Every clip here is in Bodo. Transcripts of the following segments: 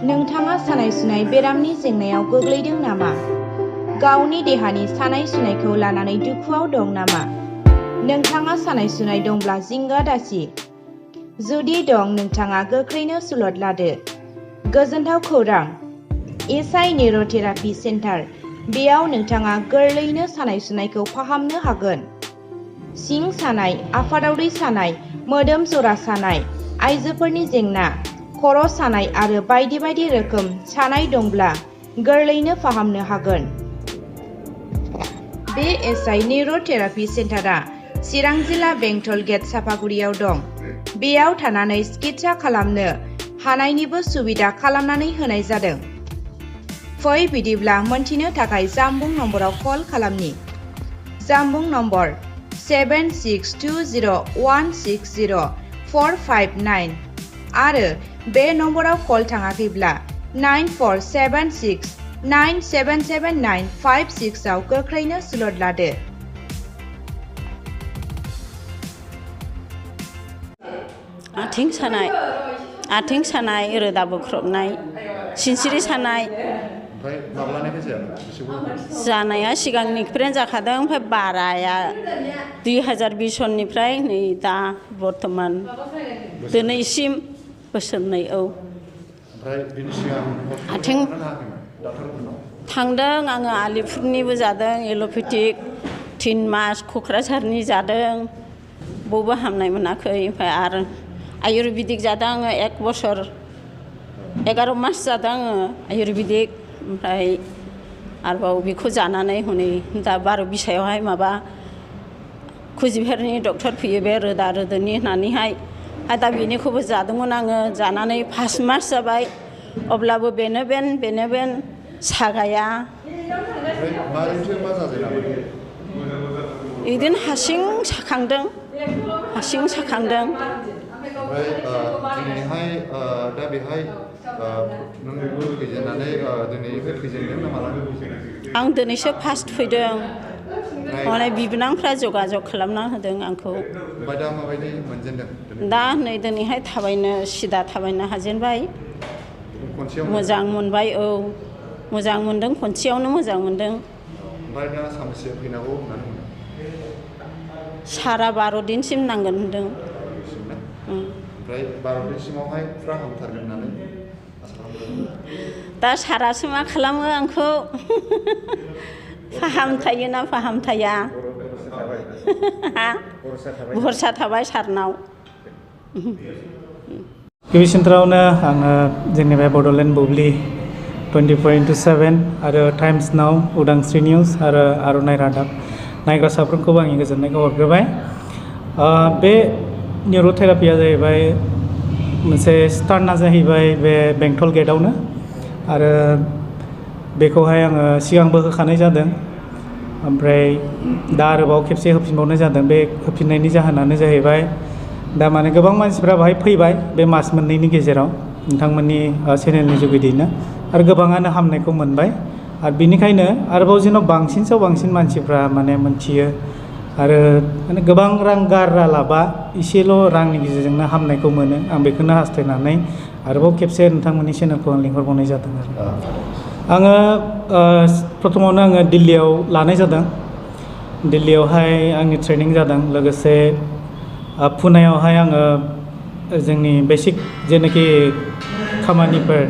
नोंथाङा सानाय सुनाय बेरामनि जेंनायाव गोग्लैदों नामा? गावनि देहानि सानाय सुनायखौ लानानै दुखुआव दं नामा? नोंथाङा सानाय सुनाय दंब्ला जिंगा दासि। जुदि दं, नोंथाङा गोख्रैनो सुलद लादो। गोजोनथाव खौरां! एसआइ निउर' थेरापि सेन्टार। बेयाव नोंथाङा गोरलैयैनो सानाय सुनायखौ फाहामनो हागोन। सिं सानाय, आफादावदै सानाय, मोदोम जरा सानाय, आइजोफोरनि जेंना, खर' सानाय आरो बायदि बायदि रोखोम सानाय दंब्ला गोरलैयैनो फाहामनो हागोन। बे एसआइ निउर' थेरापि सेन्टारा चिरां जिल्ला बेंटल गेट सापागुरियाव दं। बेयाव थानानै चिकित्सा खालामनो हानायनिबो सुबिदा खालामनानै होनाय जादों। फै बिदिब्ला मोनथिनो थाखाय जानबुं नम्बराव कल खालामनि। जानबुं नम्बर 7620160459 आरो बे नम्बराव कल थाङाखैब्ला 9476977956 आव गोख्रैनो सुलद लादो। आथिं सानाय, रोदा बोख्रबनाय, सिनस्रि सानाय। ओमफ्राय माब्लानिफ्राय जानाया सिगांनिफ्रायनो जाखादों, ओमफ्राय बाराया 2020 सननिफ्राय नै दा बर्थमान दिनैसिम बोसोरनै। ओमफ्राय बिनि सिगां थांदों आङो, आलिपुरनिबो जादों एल'पेथिक 3 मास, क'क्राझारनि जादों, बबो हामनाय मोनाखै। ओमफ्राय आरो आयुर्वेदिक जादों आङो 1 बोसोर 11 मास जादों आङो आयुर्वेदिक। ओमफ्राय आरोबाव बेखौ जानानै हनै दा 12 बिसायावहाय माबा कुचबिहारनि डक्टर फैयो, बे रोदा रोदोनि होननानैहाय दा बेनिखौबो जादोंमोन आङो। जानानै 5 मास जाबाय, अब्लाबो बेनो बेन सागाया। बिदिनो हारसिं साखांदों। ओमफ्राय दिनैहाय दा बेहाय नों फैजेननानै दिनैनिफ्राय फैजेनदों ना माला? आं दिनैसो फार्स्ट फैदों। माने बिबोनांफ्रा जगाजग खालामना होदों आंखौ। ओमफ्राय दा माबायदि मोनजेनदों? दा नै दिनैहाय सिदा थाबायनो हाजेनबाय। मोजां मोनबाय। मोजां मोनदों, खनसेयावनो मोजां मोनदों। ओमफ्राय दा सानबेसे फैनांगौ होननानै बुंदों? सारा 12 दिनसिम नांगोन होनदों। ओमफ्राय 12 दिनसिमावहाय फुरा हामथारगोन होननानै आसा खालामदों। दा सारासो मा खालामो आंखौ। फाहामथायो ना फाहामथाया। भरसा थाबाय सारनाव। गिबि सेन्टारावनो आङो जोंनि बे बड'लेण्ड बुब्लि 24/7 आरो टाइम्स नाव, उदांस्रि निउस आरो आर'नाइ रादाब नायग्रा साफ्रोमखौबो आंनि गोजोननायखौ हरग्रोबाय। बे निउर' थेरापिया जाहैबाय मोनसे स्टार्टआ जाहैबाय बे बेंटल गेटआवनो, आरो बेखौहाय आङो सिगांबो होखानाय जादों। ओमफ्राय दा आरोबाव खेबसे होफिनबावनाय जादों। बे होफिननायनि जाहोनानो जाहैबाय दा माने गोबां मानसिफ्रा बाहाय फैबाय बे मास मोननैनि गेजेराव नोंथांमोननि चेनेलनि जुगिदिनो, आरो गोबाङानो हामनायखौ मोनबाय। आरो बिनिखायनो आरोबाव जेन' बांसिन मानसिफ्रा माने मोनथियो, आरो माने गोबां रां गारला लाबा एसेल' रांनि गेजेरजोंनो हामनायखौ मोनो, आं बेखौनो हास्थायनानै आरोबाव खेबसे नोंथांमोननि चेनेलखौ आं लिंहरबावनाय जादों। आङो प्रथमावनो आङो दिल्लीयाव लानाय जादों। दिल्लीयावहाय आंनि ट्रेनिं जादों। लोगोसे पुनायावहाय आङो जोंनि बेसिक जेनाखि खामानिफोर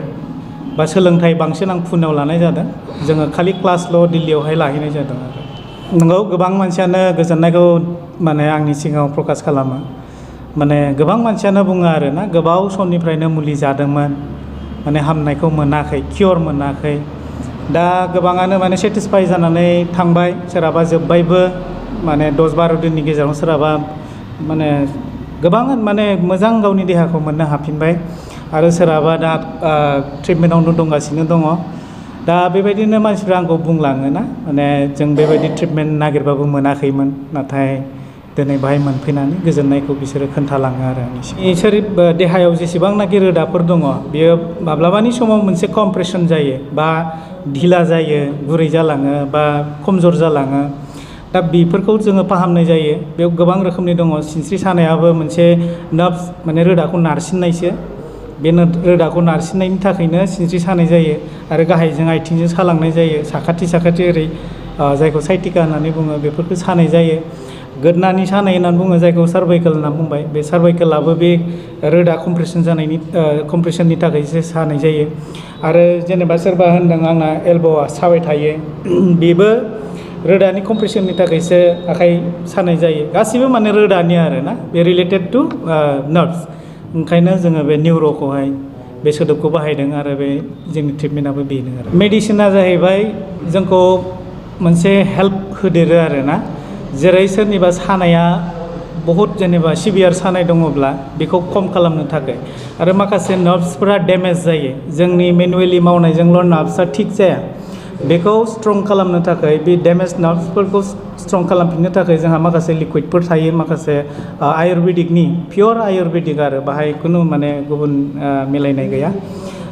बा सोलोंथाइ बांसिन आं पुनायाव लानाय जादों। जोङो खालि क्लासल' दिल्लीयावहाय लाहैनाय जादों। नंगौ, गोबां मानसियानो गोजोननायखौ माने आंनि सिगाङाव प्रकास खालामो। माने गोबां मानसियानो बुङो आरो ना, गोबाव समनिफ्रायनो मुलि जादोंमोन, माने हामनायखौ मोनाखै, कियर मोनाखै। दा गोबाङानो माने सेटिसफाइ जानानै थांबाय, सोरहाबा जोब्बायबो, माने 10-12 दिननि गेजेराव सोरहाबा माने गोबां माने मोजां गावनि देहाखौ मोननो हाफिनबाय, आरो सोरहाबा दा ट्रिटमेन्टआवनो दंगासिनो दङ। दा बेबायदिनो मानसिफ्रा आंखौ बुंलाङो ना, माने जों बेबायदि ट्रिटमेन्ट नागिरबाबो मोनाखैमोन, नाथाय दिनै बाहाय मोनफैनानै गोजोननायखौ बिसोरो खोन्थालाङो आरो बिसोर देहायाव जेसेबांनाखि रोदाफोर दङ बियो माब्लाबानि समाव मोनसे कमप्रेसन जायो, बा ढिला जायो, गुरै जालाङो, बा खमजोर जालाङो। दा बेफोरखौ जोङो फाहामनाय जायो। बेयाव गोबां रोखोमनि दङ। सिनस्रि सानायाबो मोनसे नार्भस, माने रोदाखौ नारसिननायसो। बे रोदाखौ नारसिननायनि थाखायनो सिनस्रि सानाय जायो आरो गाहायजों आथिंजों सालांनाय जायो साखाथि साखाथि ओरै जायखौ साइटिका होननानै बुङो बेफोरखौ सानाय जायो गोदनानि सानाय होननानै बुङो जायखौ सार्भाइकेल होनना बुंबाय बे सार्भाइकेलाबो बे रोदा कमप्रेसननि थाखायसो सानाय जायो आरो जेनेबा सोरबा होनदों आंना एल्ब'आ साबाय थायो बेबो रोदानि कमप्रेसननि थाखायसो आखाइ सानाय जायो गासिबो माने रोदानि आरोना बे रिलेटेड टु नार्भस ओंखायनो जोङो बे निउर'खौहाय बे सोदोबखौ बाहायदों आरो बे जोंनि ट्रिटमेन्टआबो बेनो आरो मेडिसिना जाहैबाय जोंखौ मोनसे हेल्प होदेरो आरोना जेरै सोरनिबा सानाया बहुत जेनेबा सिभियार सानाय दङब्ला बेखौ खम खालामनो थाखाय आरो माखासे नार्भसफोरा डेमेज जायो जोंनि मेनुवेलि मावनायजोंल' नार्भसा थिग जाया बेखौ स्ट्रं खालामनो थाखाय बे डेमेज नार्भसफोरखौ स्ट्रं खालामफिननो थाखाय जोंहा माखासे लिकुइडफोर थायो माखासे आयुर्वेदिकनि पियर आयुर्वेदिक आरो बाहाय खुनु माने गुबुन मिलायनाय गैया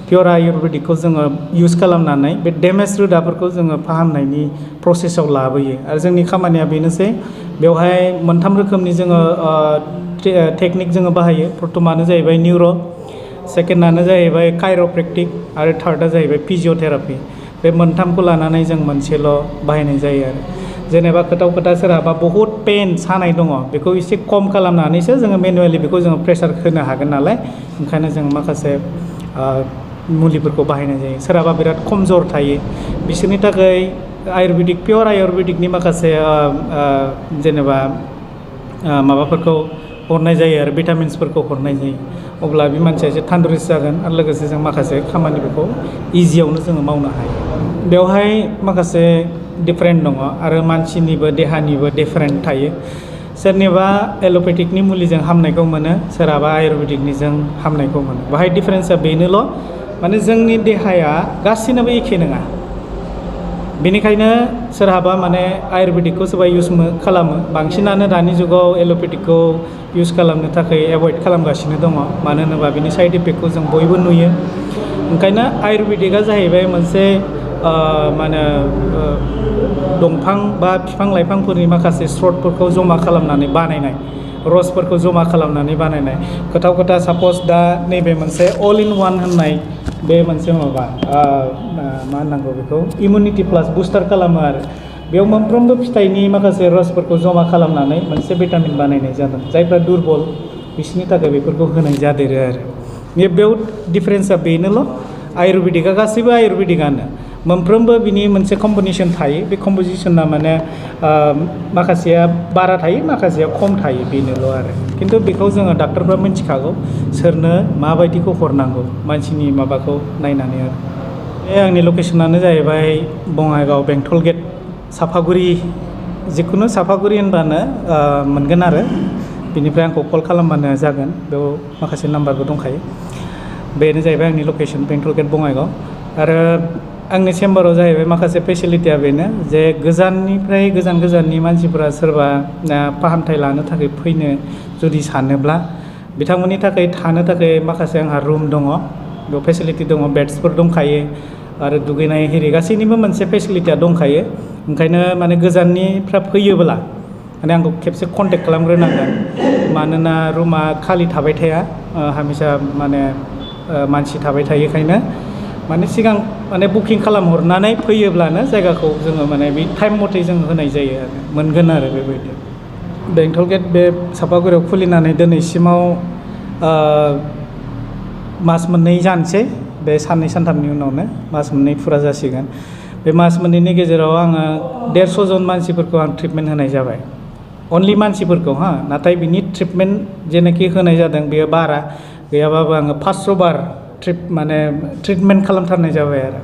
पियर आयुर्वेदिकखौ जोङो इउज खालामनानै बे डेमेज रोदाफोरखौ जोङो फाहामनायनि प्रसेसआव लाबोयो आरो जोंनि खामानिया बेनोसै बेवहाय मोनथाम रोखोमनि जोङो टेकनिक जोङो बाहायो प्रथमानो जाहैबाय निउर' सेकेन्डआनो जाहैबाय कायर'प्रेक्टिक आरो थार्डआ जाहैबाय फिजिअथेरापि बे मोनथामखौ लानानै जों मोनसेल' बाहायनाय जायो आरो जेनेबा खोथा सोरहाबा बहुद पेन सानाय दङ बेखौ एसे खम खालामनानैसो जोङो मेनुवेलि बेखौ जोङो प्रेसार होनो हागोन नालाय ओंखायनो जों माखासे मुलिफोरखौ बाहायनाय जायो सोरहाबा बिराद खमजर थायो बिसोरनि थाखाय आयुर्वेदिक पियर आयुर्वेदिकनि माखासे जेनेबा माबाफोरखौ हरनाय जायो आरो भिटामिन्सफोरखौ हरनाय जायो अब्ला बे मानसिया एसे थान्डुरिस जागोन आरो लोगोसे जों माखासे खामानिफोरखौ इजियावनो जोङो मावनो हायो बेवहाय माखासे डिफारेन्ट दङ आरो मानसिनिबो देहानिबो डिफारेन्ट थायो सोरनिबा एल'पेथिकनि मुलिजों हामनायखौ मोनो सोरहाबा आयुर्वेदिकनिजों हामनायखौ मोनो बाहाय डिफारेन्सा बेनोल' माने जोंनि देहाया गासिनोबो एखे नङा बेनिखायनो सोरहाबा माने आयुर्वेदिकखौ सोरबा इउज खालामो बांसिनानो दानि जुगाव एल'पेथिकखौ इउज खालामनो थाखाय एभयड खालामगासिनो दङ मानो होनोबा बिनि साइड इफेक्टखौ जों बयबो नुयो ओंखायनो आयुर्वेदिकआ जाहैबाय मोनसे मा होनो दंफां बा बिफां लाइफांफोरनि माखासे स्र'तफोरखौ जमा खालामनानै बानायनाय रसफोरखौ जमा खालामनानै बानायनाय खोथा साप'ज दा नैबे मोनसे अल इन वान होननाय बे मोनसे माबा मा होननांगौ बेखौ इमिउनिटि प्लास बुस्टार खालामो आरो बेयाव मोनफ्रोमबो फिथाइनि माखासे रसफोरखौ जमा खालामनानै मोनसे भिटामिन बानायनाय जादों जायफ्रा दुरबल बिसोरनि थाखाय बेफोरखौ होनाय जादेरो आरो बेयाव डिफारेन्सा बेनोल' आयुर्वेदिकआ गासैबो आयुर्वेदिकआनो मोनफ्रोमबो बिनि मोनसे कम्बिनेसन थायो बे कम्बिनेसना माने माखासेया बारा थायो माखासेया खम थायो बेनोल' आरो खिन्थु बेखौ जोङो डाक्टरफ्रा मिथिखागौ सोरनो माबायदिखौ हरनांगौ मानसिनि माबाखौ नायनानै आरो बे आंनि लकेसनानो जाहैबाय बङाइगाव बेंटल गेट साफागुरि जिखुनु साफागुरि होनबानो मोनगोन आरो बिनिफ्राय आंखौ कल खालामबानो जागोन बेयाव माखासे नाम्बारबो दंखायो बेनो जाहैबाय आंनि लकेसन बेंटल गेट बङाइगाव आरो आंनि चेम्बाराव जाहैबाय माखासे फेसिलिटिया बेनो जे गोजाननिफ्राय गोजाननि मानसिफोरा सोरबा फाहामथाय लानो थाखाय फैनो जुदि सानोब्ला बिथांमोननि थाखाय थानो थाखाय माखासे आंहा रुम दङ बेयाव फेसिलिटि दङ बेड्सफोर दंखायो आरो दुगैनाय हेरि गासैनिबो मोनसे फेसिलिटिया दंखायो ओंखायनो माने गोजाननिफ्रा फैयोब्ला माने आंखौ खेबसे कन्टेक्ट खालामग्रोनांगोन मानोना रुमा खालि थाबाय थाया हामेसा माने मानसि थाबाय थायोखायनो माने सिगां माने बुकिं खालामहरनानै फैयोब्लानो जायगाखौ जोङो माने बे टाइम मथे जों होनाय जायो आरो मोनगोन आरो बेबायदि बेंटल गेट बे सापागुरियाव खुलिनानै दिनैसिमाव मास मोननै जानोसै बे साननै सानथामनि उनावनो मास मोननै फुरा जासिगोन बे मास मोननैनि गेजेराव आङो 150 जन मानसिफोरखौ आं ट्रिटमेन्ट होनाय जाबाय अनलि मानसिफोरखौ नाथाय बिनि ट्रिटमेन्ट जेनाखि होनाय जादों बेयो बारा गैयाबाबो आङो 500 बार ट्रिटमेन्ट खालामथारनाय जाबाय आरो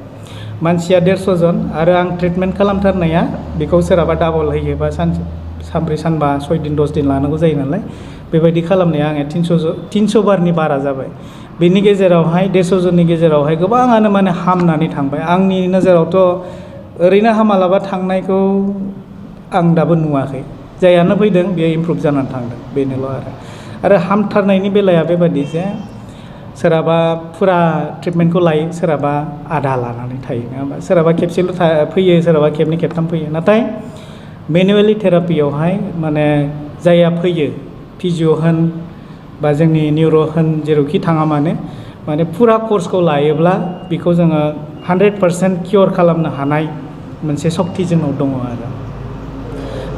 मानसिया 150 जन आरो आं ट्रिटमेन्ट खालामथारनाया बेखौ सोरहाबा डाबल होयो बा सानब्रै सानबा 6 दिन 10 दिन लानांगौ जायो नालाय बेबायदि खालामनाया आंहा 300 बारनि बारा जाबाय बेनि गेजेरावहाय 150 जननि गेजेरावहाय गोबाङानो माने हामनानै थांबाय आंनि नोजोरावथ' ओरैनो हामालाबा थांनायखौ आं दाबो नुवाखै जायानो फैदों बेयो इमप्रुभ जानानै थांदों बेनोल' आरो हामथारनायनि बेलाया बेबादि जे सोरहाबा फुरा ट्रिटमेन्टखौ लायो सोरहाबा आधा लानानै थायो नङा होमबा सोरहाबा खेबसेल' फैयो सोरहाबा खेबनै खेबथाम फैयो नाथाय मेनुवेलि थेरापियावहाय माने जायहा फैयो फिजिअ होन बा जोंनि निउर' होन जेरावखि थाङा मानो माने फुरा कर्सखौ लायोब्ला बेखौ जोङो 100% कियर खालामनो हानाय मोनसे सक्ति जोंनाव दङ आरो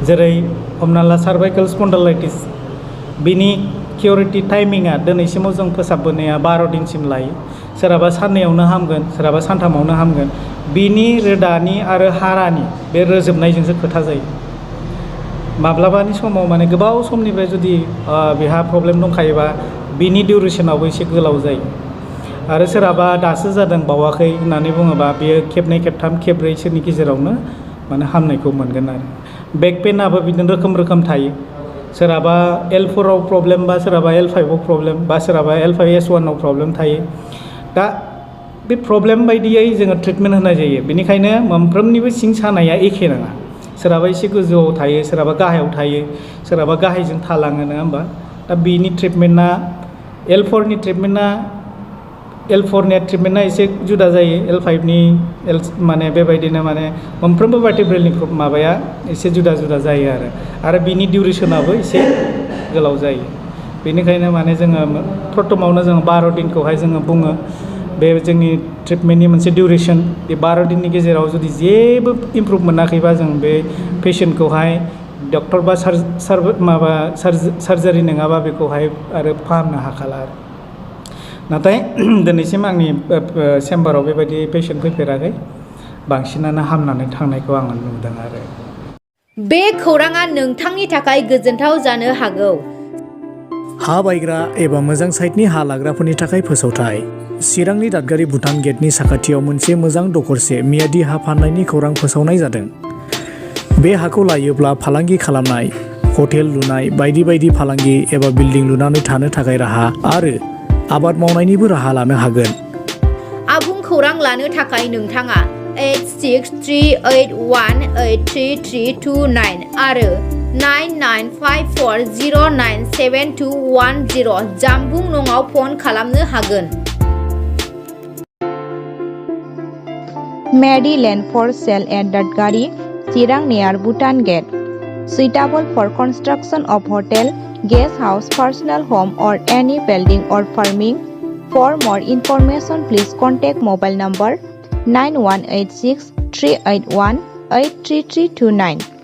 जेरै हमना ला सार्भाइकेल स्पन्डालाइटिस बिनि किउरिटि टाइमिंआ दिनैसिमाव जों फोसाबबोनाया 12 दिनसिम लायो सोरहाबा साननैयावनो हामगोन सोरहाबा सानथामावनो हामगोन बिनि रोदानि आरो हारानि बे रोजोबनायजोंसो खोथा जायो माब्लाबानि समाव माने गोबाव समनिफ्राय जुदि बेहा प्रब्लेम दंखायोबा बिनि डिउरेसनावबो एसे गोलाव जायो आरो सोरहाबा दासो जादों बावाखै होननानै बुङोबा बेयो खेबनै खेबथाम खेब्रैसोनि गेजेरावनो माने हामनायखौ मोनगोन आरो बेक पेनाबो बिदिनो रोखोम थायो सोरहाबा L4 आव प्रब्लेम बा सोरहाबा L5 आव प्रब्लेम बा सोरहाबा L5S1 आव प्रब्लेम थायो दा बे प्रब्लेम बायदियै जोङो ट्रिटमेन्ट होनाय जायो बेनिखायनो मोनफ्रोमनिबो सिं सानाया एखे नङा सोरहाबा एसे गोजौआव थायो सोरहाबा गाहायाव थायो सोरहाबा गाहायजों थालाङो नङा होमबा दा बिनि ट्रिटमेन्टआ L4 नि ट्रिटमेन्टआ एसे जुदा जायो L5 माने बेबायदिनो माने मोनफ्रोमबो भार्टिब्रेलनि माबाया एसे जुदा जायो आरो बिनि डिउरेसनाबो एसे गोलाव जायो बेनिखायनो माने जोङो प्रथमावनो जोङो 12 दिनखौहाय जोङो बुङो बे जोंनि ट्रिटमेन्टनि मोनसे डिउरेसन बे 12 दिननि गेजेराव जुदि जेबो इमप्रुभ मोनाखैबा जों बे पेशेन्टखौहाय डक्टर बा सार्जारि नङाबा बेखौहाय आरो फाहामनो हाखाला आरो नाथाय दिनैसिम आंनि चेम्बाराव बेबायदि पेशेन्ट फैफेराखै बांसिनानो हामनानै थांनायखौ आङो नुदों आरो बे खौराङा नोंथांनि थाखाय गोजोनथाव जानो हागौ हा बायग्रा एबा मोजां साइटनि हा लाग्राफोरनि थाखाय फोसावथाय चिरांनि दादगारि भुटान गेटनि साखाथियाव मोनसे मोजां दखरसे मियादि हा फाननायनि खौरां फोसावनाय जादों बे हाखौ लायोब्ला फालांगि खालामनाय हटेल लुनाय बायदि फालांगि एबा बिल्डिं लुनानै थानो थाखाय राहा आरो आबाद मावनायनिबो राहा लानो हागोन आबुं खौरां लानो थाखाय नोंथाङा 8638183329 आरो 9954097210 जानबुं नङाव फन खालामनो हागोन Maryland for sale at Dadgari, Chirang near Bhutan Gate. Suitable for construction of hotel, guest house, personal home or any building or farming. For more information, please contact mobile number 9186 381 83329.